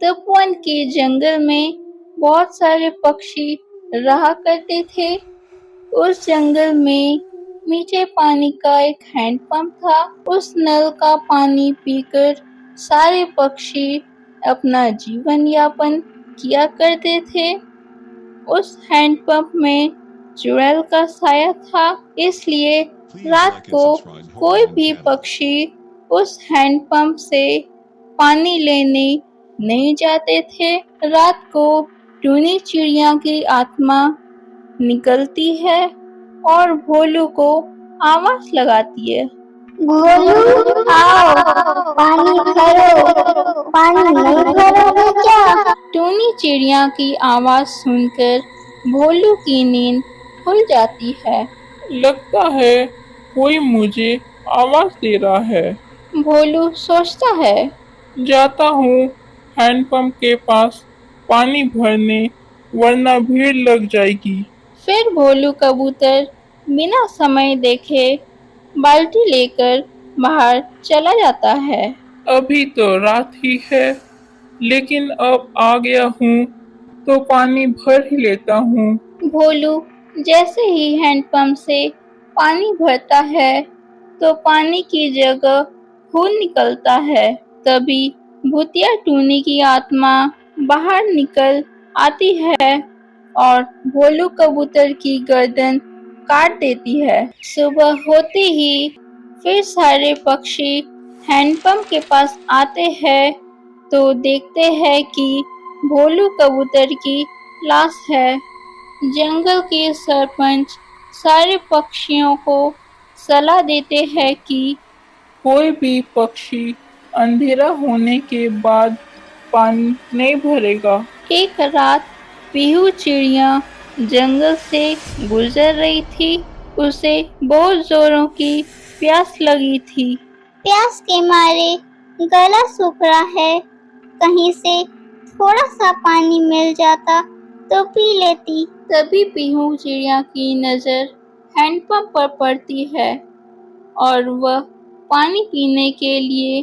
तपोवन के जंगल में बहुत सारे पक्षी रहा करते थे। उस जंगल में मीठे पानी का एक हैंडपंप था। उस नल का पानी पीकर सारे पक्षी अपना जीवन यापन किया करते थे। उस हैंडपंप में चुड़ैल का साया था, इसलिए रात को कोई भी पक्षी उस हैंडपंप से पानी लेने नहीं जाते थे। रात को टूनी चिड़िया की आत्मा निकलती है और भोलू को आवाज लगाती है, भोलू आओ, पानी भरो, पानी नहीं भरोगे क्या? टूनी चिड़िया की आवाज सुनकर भोलू की नींद खुल जाती है। लगता है कोई मुझे आवाज दे रहा है। भोलू सोचता है, जाता हूँ हैंडपंप के पास पानी भरने, वरना भीड़ लग जाएगी। फिर भोलू कबूतर बिना समय देखे बाल्टी लेकर बाहर चला जाता है। अभी तो रात ही है, लेकिन अब आ गया हूँ तो पानी भर ही लेता हूँ। भोलू जैसे ही हैंडपंप से पानी भरता है तो पानी की जगह खून निकलता है। तभी भूतिया टूनी की आत्मा बाहर निकल आती है और भोलू कबूतर की गर्दन काट देती है। सुबह होते ही फिर सारे पक्षी हैंडपंप के पास आते हैं तो देखते हैं कि भोलू कबूतर की लाश है। जंगल के सरपंच सारे पक्षियों को सलाह देते हैं कि कोई भी पक्षी अंधेरा होने के बाद पानी नहीं भरेगा। एक रात पीहू चिड़िया जंगल से गुजर रही थी। उसे बहुत जोरों की प्यास लगी थी। प्यास के मारे गला सूख रहा है, कहीं से थोड़ा सा पानी मिल जाता तो पी लेती। तभी पीहू चिड़िया की नजर हैंडपंप पर पड़ती है और वह पानी पीने के लिए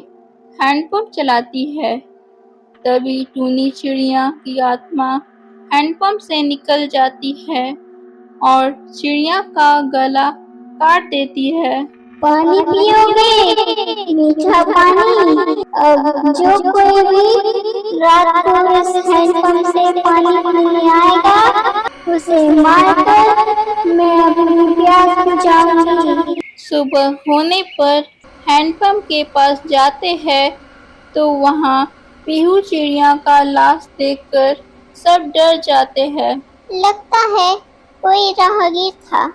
हैंडपंप चलाती है। तभी टूनी चिड़िया की आत्मा हैंडपंप से निकल जाती है और चिड़िया का गला काट देती है। पानी पियोगे, मीठा पानी। अब जो कोई भी रात को इस हैंडपंप से पानी पीने आएगा, उसे मारकर मैं अपनी प्यास बुझाऊंगी। सुबह होने पर हैंडपंप के पास जाते हैं तो वहाँ पीहू चिड़िया का लाश देखकर सब डर जाते हैं। लगता है कोई राहगीर था,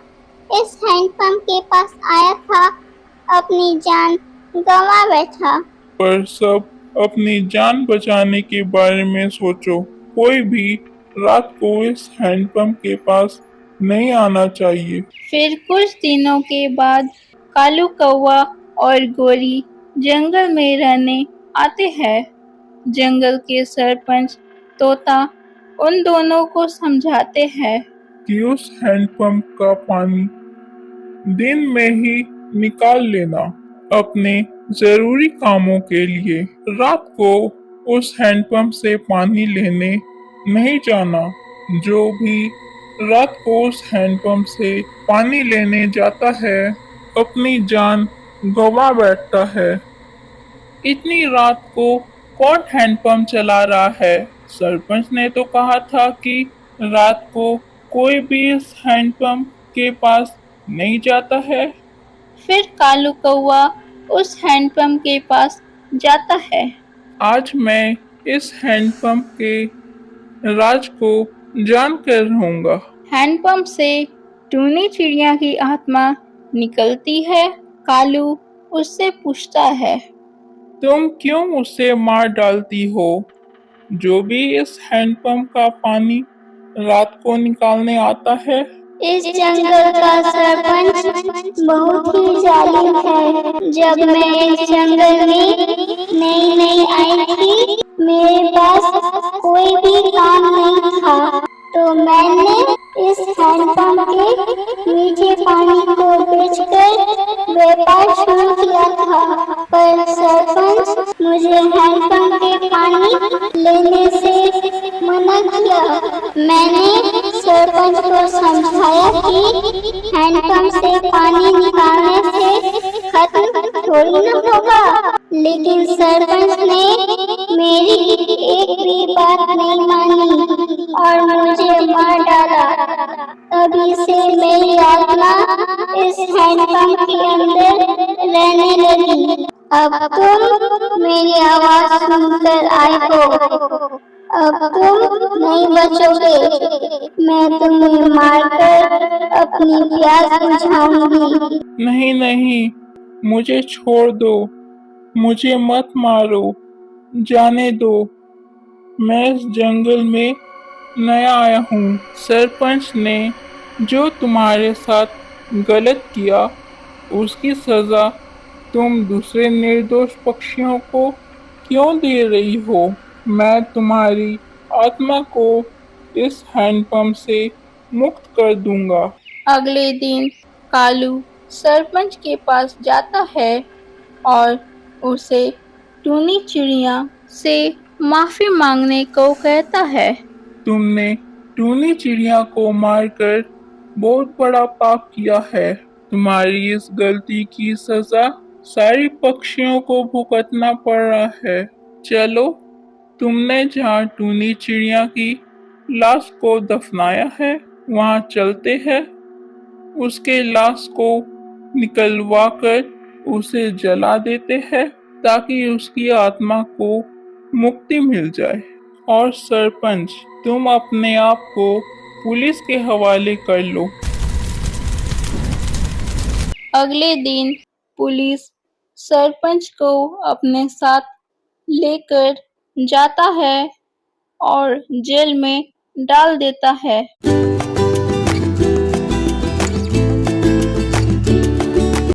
इस हैंडपंप के पास आया था, अपनी जान गंवा बैठा। पर सब अपनी जान बचाने के बारे में सोचो। कोई भी रात को इस हैंडपंप के पास नहीं आना चाहिए। फिर कुछ दिनों के बाद कालू कौवा और गोरी जंगल में रहने आते हैं। जंगल के सरपंच तोता उन दोनों को समझाते हैं कि उस हैंडपंप का पानी दिन में ही निकाल लेना अपने जरूरी कामों के लिए। रात को उस हैंडपंप से पानी लेने नहीं जाना। जो भी रात को उस हैंडपंप से पानी लेने जाता है, अपनी जान गंवा बैठता है। इतनी रात को कौन हैंडपंप चला रहा है? सरपंच ने तो कहा था कि रात को कोई भी इस हैंडपंप के पास नहीं जाता है। फिर कालू कौवा उस हैंडपंप के पास जाता है। आज मैं इस हैंडपंप के राज को जान कर रहूंगा। हैंडपंप से टूनी चिड़िया की आत्मा निकलती है। कालू उससे पूछता है, तुम क्यों उसे मार डालती हो? जो भी इस हैंडपंप का पानी रात को निकालने आता है। इस जंगल का सरपंच बहुत ही जालिम है। जब मैं इस जंगल में नई आई थी, मेरे पास कोई भी काम नहीं था, तो मैंने इस हैंडपंप के मीठे पानी को बेचकर व्यापार शुरू किया था। पर सरपंच मुझे हैंडपंप के पानी लेने सरपंच को समझाया कि हैंडपंप से पानी निकालने से खत्म थोड़ी न होगा, लेकिन सरपंच ने मेरी एक भी बात नहीं मानी और मुझे मार डाला। तभी से मेरी आत्मा इस हैंडपंप के अंदर रहने लगी। अब तुम मेरी आवाज सुनकर आए हो, अब तुम नहीं बचोगे, मैं तुम्हें मारकर अपनी प्यास बुझाऊंगी। नहीं नहीं, मुझे छोड़ दो, मुझे मत मारो, जाने दो। मैं इस जंगल में नया आया हूँ। सरपंच ने जो तुम्हारे साथ गलत किया, उसकी सजा तुम दूसरे निर्दोष पक्षियों को क्यों दे रही हो? मैं तुम्हारी आत्मा को इस हैंडपंप से मुक्त कर दूंगा। अगले दिन कालू सरपंच के पास जाता है और उसे टूनी चिड़िया से माफी मांगने को कहता है। तुमने टूनी चिड़िया को मारकर बहुत बड़ा पाप किया है। तुम्हारी इस गलती की सजा सारी पक्षियों को भुगतना पड़ रहा है। चलो, तुमने जहाँ टूनी चिड़िया की लाश को दफनाया है, वहाँ चलते हैं। उसके लाश को निकलवा कर उसे जला देते हैं ताकि उसकी आत्मा को मुक्ति मिल जाए। और सरपंच, तुम अपने आप को पुलिस के हवाले कर लो। अगले दिन पुलिस सरपंच को अपने साथ लेकर जाता है और जेल में डाल देता है।